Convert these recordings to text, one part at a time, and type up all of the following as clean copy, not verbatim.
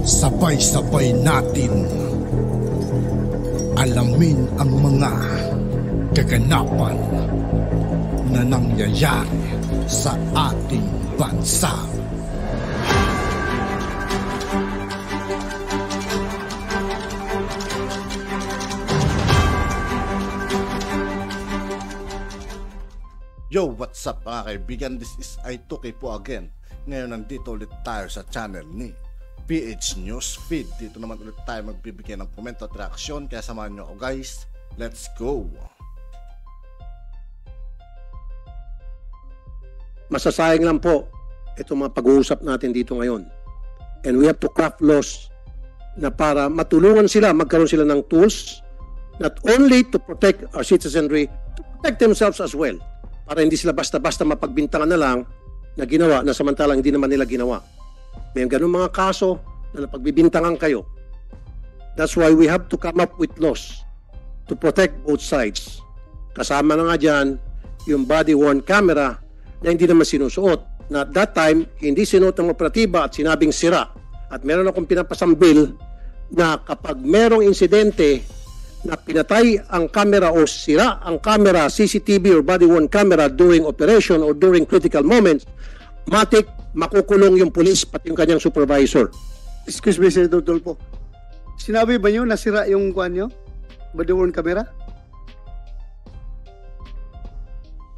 Sabay-sabay natin alamin ang mga kaganapan na nangyayari sa ating bansa. Yo, what's up mga kaibigan? This is I2K po again. Ngayon nandito ulit tayo sa channel ni PH News Feed. Dito naman ulit tayo magbibigay ng komento at reaksyon. Kaya samahan nyo ako guys. Let's go! Masasayang lang po itong mga pag-uusap natin dito ngayon. And we have to craft laws na para matulungan sila, magkaroon sila ng tools not only to protect our citizenry, to protect themselves as well. Para hindi sila basta-basta mapagbintangan na lang na ginawa na samantalang hindi naman nila ginawa. May ganun mga kaso na napagbibintangan kayo. That's why we have to come up with laws to protect both sides. Kasama na nga dyan yung body-worn camera na hindi naman sinusuot. Na at that time, hindi sinuot ng operatiba at sinabing sira. At meron akong pinapasambil na kapag merong insidente na pinatay ang camera o sira ang camera, CCTV or body-worn camera during operation or during critical moments, matik makukulong yung police pati yung kanyang supervisor. Excuse me, Senator Tulfo. Sinabi ba nyo nasira yung kuhan nyo? Body-worn camera?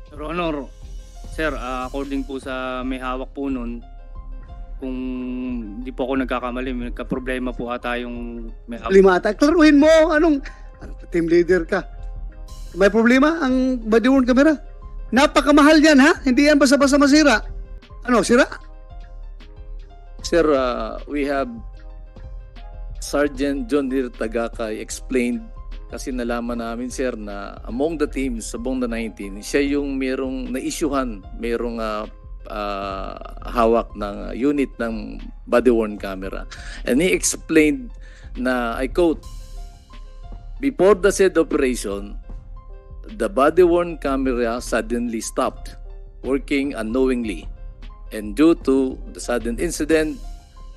Your Honor, sir, according po sa may hawak po nun, kung hindi po ako nagkakamali, may nagka-problema po ata yung may hawak. Lima ata. Klaruhin mo, anong team leader ka? May problema ang body-worn camera? Napakamahal yan, ha? Hindi yan basta-basta masira. Ano, sira? Sir, we have Sergeant John Deere Tagakay explained kasi nalaman namin, sir, na among the teams sa Bongda 19, siya yung merong na-issuehan, merong hawak ng unit ng body-worn camera. And he explained na, I quote, "Before the said operation, the body-worn camera suddenly stopped working unknowingly. And due to the sudden incident,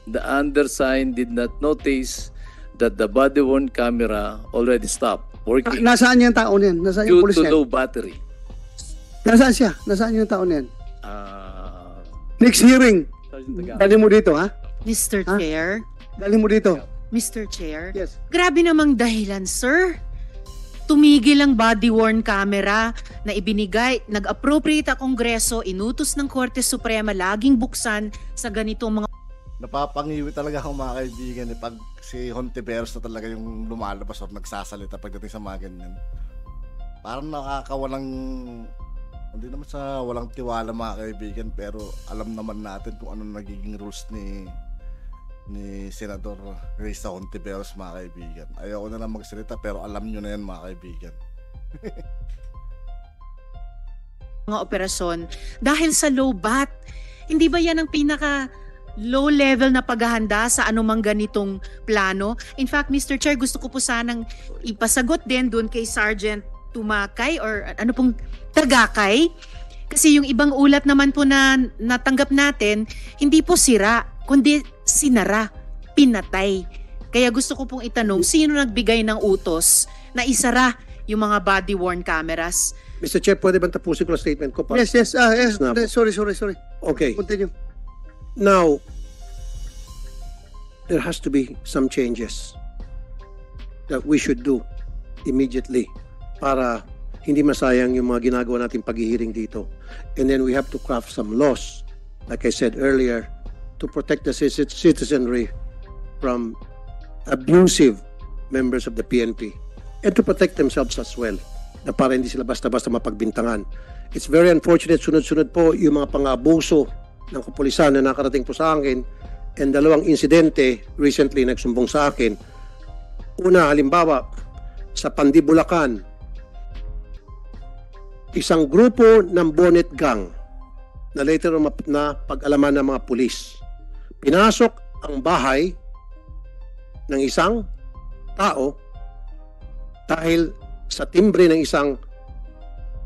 the undersigned did not notice that the body-worn camera already stopped working Nasaan yung tao niyan? Nasaan yung due pulis to niyan? low battery." Nasaan siya? Nasaan yung tao niyan? Uh, Next hearing. Sergeant Tagakay. Galing mo dito, ha? Mr. Ha? Chair, Galing mo dito. Mr. Chair, Yes. grabe namang dahilan, sir. Tumigil ang body-worn camera na ibinigay, nag-appropriate ang Kongreso, inutos ng Korte Suprema, laging buksan sa ganitong mga... Napapangiwi talaga ako mga kaibigan pag si Hontiveros na talaga yung lumalabas o nagsasalita pagdating sa mga ganyan. Parang nakakawalang, hindi naman sa walang tiwala mga kaibigan, pero alam naman natin kung ano nagiging rules ni Senador Risa Hontiveros mga kaibigan. Ayoko na lang magsalita pero alam nyo na yan mga kaibigan. mga operasyon dahil sa low bat. Hindi ba yan ang pinaka low level na paghahanda sa anumang ganitong plano? In fact, Mr. Chair, gusto ko po sanang ipasagot din doon kay Sergeant Tumakay or ano pong Tagakay. Kasi yung ibang ulat naman po na natanggap natin, hindi po sira, kundi sinara, pinatay. Kaya gusto ko pong itanong, sino nagbigay ng utos na isara yung mga body-worn cameras? Mr. Chair, pwede ba tapusin ko ang statement ko? Yes, yes. Yes. Snap. Sorry. Okay. Continue. Now, there has to be some changes that we should do immediately para hindi masayang yung mga ginagawa nating paghihiring dito. And then we have to craft some laws, like I said earlier, to protect the citizenry from abusive members of the PNP and to protect themselves as well, na para hindi sila basta-basta mapagbintangan. It's very unfortunate, sunod-sunod po yung mga pang-abuso ng kapulisan na nakarating po sa akin, and dalawang insidente recently nagsumbong sa akin. Una, halimbawa, sa Pandi, Bulacan, isang grupo ng Bonnet Gang na later na pag-alaman ng mga pulis. Pinasok ang bahay ng isang tao dahil sa timbre ng isang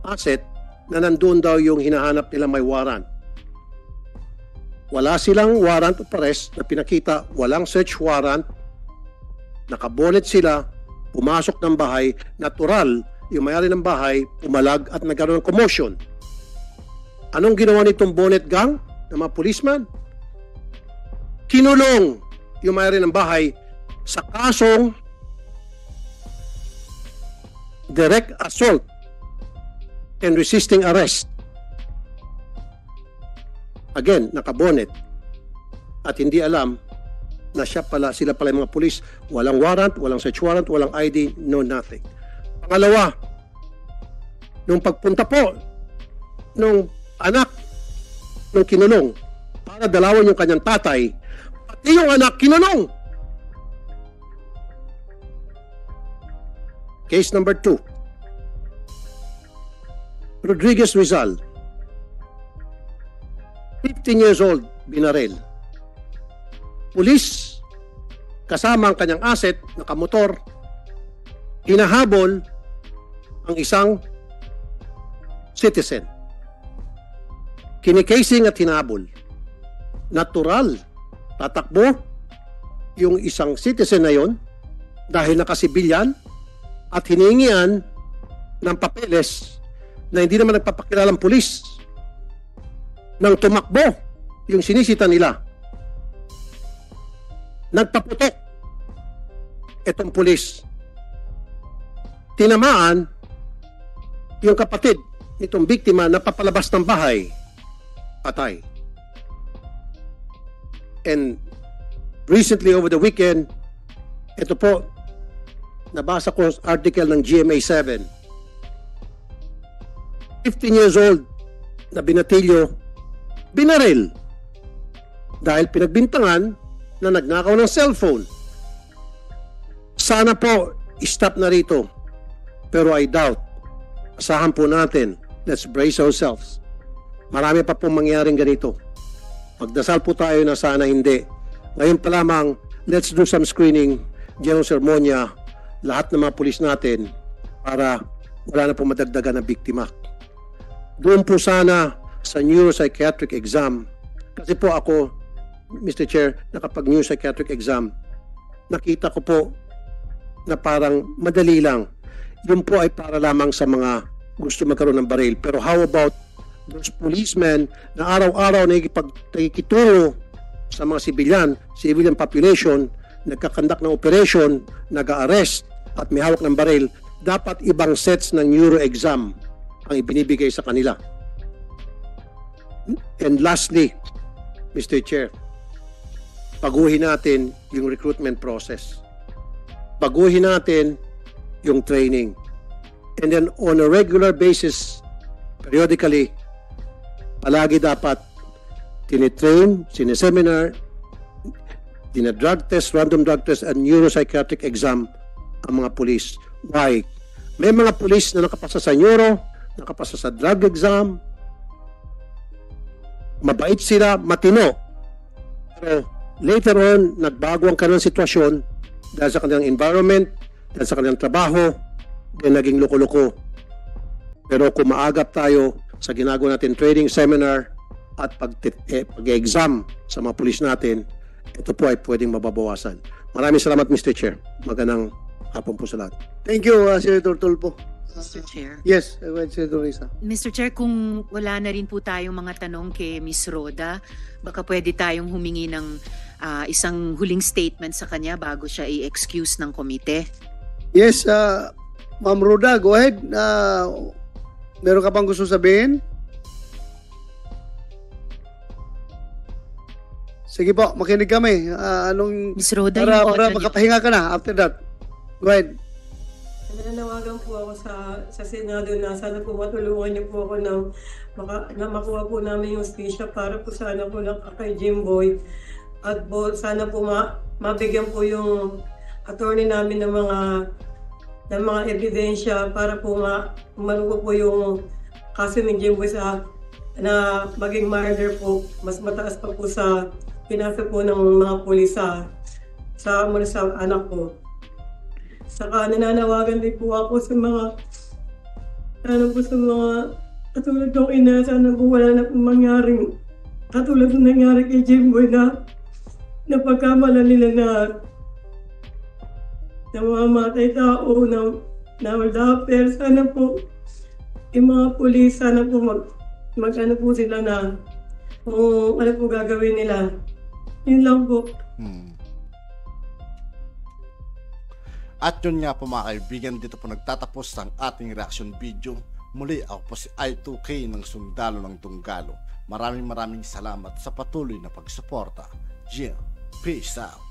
asset na nandoon daw yung hinahanap nila may warrant. Wala silang warrant of arrest na pinakita, walang search warrant, nakabonet sila, pumasok ng bahay, natural, yung may-ari ng bahay, pumalag at nagkaroon ng commotion. Anong ginawa nitong bonnet gang ng mga policeman? Kinulong yung may-ari ng bahay sa kasong direct assault and resisting arrest. Again, nakabonet at hindi alam na sila pala yung mga pulis. Walang warrant, walang search warrant, walang ID, no nothing. Pangalawa, nung pagpunta po nung anak nung kinulong para dalawan yung kanyang tatay, pati yung anak kinulong. Case number 2. Rodriguez Rizal, 15 years old, binaril. Pulis, kasama ang kanyang asset, nakamotor, hinahabol ang isang citizen. Kinikasing at hinahabol. Natural, tatakbo yung isang citizen na yon dahil nakasibilyan at hiningian ng papeles na hindi naman nagpapakilalang pulis. Nang tumakbo yung sinisita nila, nagpaputok itong pulis. Tinamaan yung kapatid nitong biktima na papalabas ng bahay, patay. And recently over the weekend, ito po, nabasa ko article ng GMA7. 15 years old na binatilyo, binaril dahil pinagbintangan na nagnakaw ng cellphone. Sana po stop na rito, pero I doubt. Asahan po natin, let's brace ourselves. Marami pa pong mangyaring ganito. Magdasal po tayo na sana hindi. Ngayon pa lamang, let's do some screening, general sermonya, lahat ng mga pulis natin para wala na pong madagdagan na biktima. Doon po sana sa neuropsychiatric exam. Kasi po ako, Mr. Chair, nakapag-neuropsychiatric exam, nakita ko po na parang madali lang. Yun po ay para lamang sa mga gusto magkaroon ng baril. Pero how about those policemen na araw-araw nakikituro sa mga civilian population, nagkakandak ng operation, nag-arrest at may hawak ng baril, dapat ibang sets ng neuro exam ang ibinibigay sa kanila. And lastly, Mr. Chair, baguhin natin yung recruitment process. Baguhin natin yung training. And then on a regular basis, periodically, palagi dapat tinitrain, sineseminar, dinadrug test, random drug test, and neuropsychiatric exam ang mga pulis. Why? May mga pulis na nakapasa sa neuro, nakapasa sa drug exam, mabait sila, matino. Pero later on, nagbago ang kanilang sitwasyon dahil sa kanilang environment, dahil sa kanilang trabaho, then naging loko-loko. Pero kung maagap tayo sa ginagawa natin training seminar at pag-exam sa mga pulis natin, ito po ay pwedeng mababawasan. Maraming salamat, Mr. Chair. Magandang hapon po sa lahat. Thank you, Senator Tulfo. Mr. Chair. Yes, Senator Risa. Mr. Chair, kung wala na rin po tayong mga tanong kay Ms. Roda, baka pwede tayong humingi ng isang huling statement sa kanya bago siya i-excuse ng komite. Yes, Ma'am Roda, go ahead. Meron ka pang gusto sabihin? Sige po, makinig kami. Ms. Roda, para yung audio makapahinga ka na after that. Go ahead. Nananawagan po ako sa Senado na sana po matulungan niyo po ako na makuha po namin yung hustisya para po sana po kay Jimboy. At po, sana po mabigyan po yung attorney namin ng mga ebidensya para po maluko po yung kaso ni Jimboy na maging murder po. Mas mataas pa po sa pinasa po ng mga pulis sa anak ko. Saka nananawagan din po ako sa mga katulad ng ina, sana po wala na pong mangyaring katulad ng nangyari kay Jimboy na napagkamala nila na mamamatay tao na maldaper. Sana po yung mga pulis, sana po mag-ano po sila na kung ano po gagawin nila. Yun lang po. At yun nga po mga kaibigan, dito po nagtatapos ang ating reaction video. Muli ako po si I2K ng Sundalo ng Tunggalo. Maraming salamat sa patuloy na pagsuporta. Peace out.